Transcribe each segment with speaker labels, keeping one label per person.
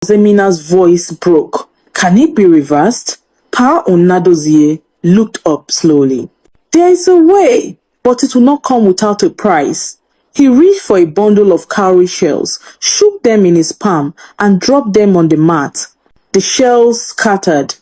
Speaker 1: Ozemina's voice broke. Can it be reversed? Pa Onadozie looked up slowly. There is a way, but it will not come without a price. He reached for a bundle of cowrie shells, shook them in his palm, and dropped them on the mat. The shells scattered,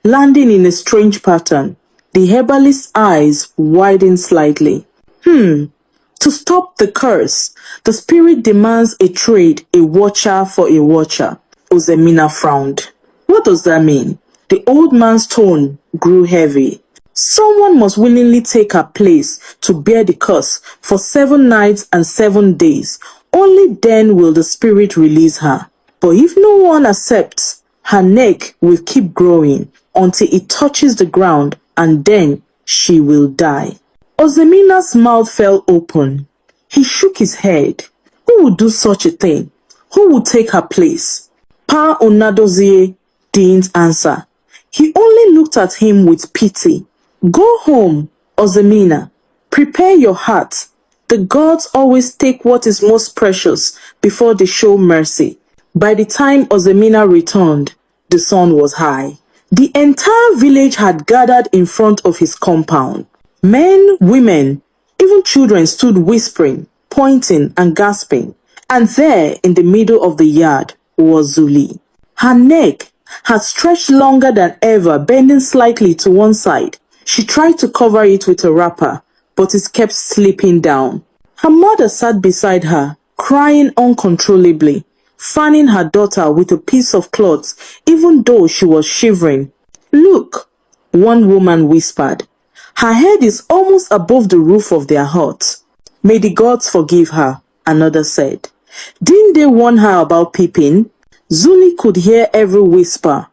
Speaker 1: landing in a strange pattern. The herbalist's eyes widened slightly. To stop the curse, the spirit demands a trade, a watcher for a watcher. Ozemina frowned. What does that mean? The old man's tone grew heavy. Someone must willingly take her place to bear the curse for 7 nights and 7 days. Only then will the spirit release her. But if no one accepts, her neck will keep growing until it touches the ground, and then she will die. Ozemina's mouth fell open. He shook his head. Who would do such a thing? Who would take her place? Pa Onadozie didn't answer. He only looked at him with pity. Go home, Ozemina. Prepare your heart. The gods always take what is most precious before they show mercy. By the time Ozemina returned, the sun was high. The entire village had gathered in front of his compound. Men, women, even children stood whispering, pointing and gasping. And there, in the middle of the yard, was Zuli. Her neck had stretched longer than ever, bending slightly to one side. She tried to cover it with a wrapper, but it kept slipping down. Her mother sat beside her, crying uncontrollably, fanning her daughter with a piece of cloth, even though she was shivering. Look, one woman whispered. Her head is almost above the roof of their hut. May the gods forgive her, another said. Didn't they warn her about peeping? Zuli could hear every whisper.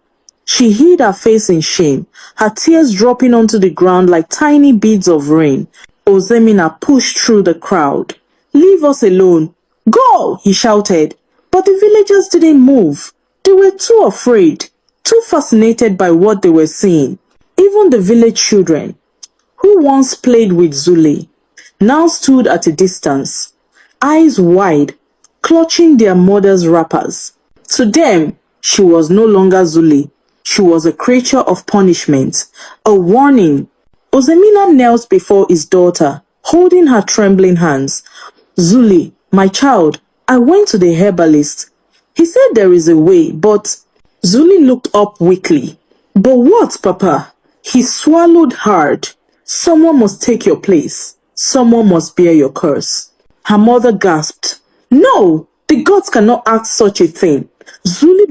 Speaker 1: She hid her face in shame, her tears dropping onto the ground like tiny beads of rain. Ozemina pushed through the crowd. Leave us alone. Go, he shouted. But the villagers didn't move. They were too afraid, too fascinated by what they were seeing. Even the village children, who once played with Zuli, now stood at a distance, eyes wide, clutching their mother's wrappers. To them, she was no longer Zuli. She was a creature of punishment, a warning. Ozemina knelt before his daughter, holding her trembling hands. Zuli, my child, I went to the herbalist. He said there is a way, but... Zuli looked up weakly. But what, Papa? He swallowed hard. Someone must take your place. Someone must bear your curse. Her mother gasped. No, the gods cannot ask such a thing. Zuli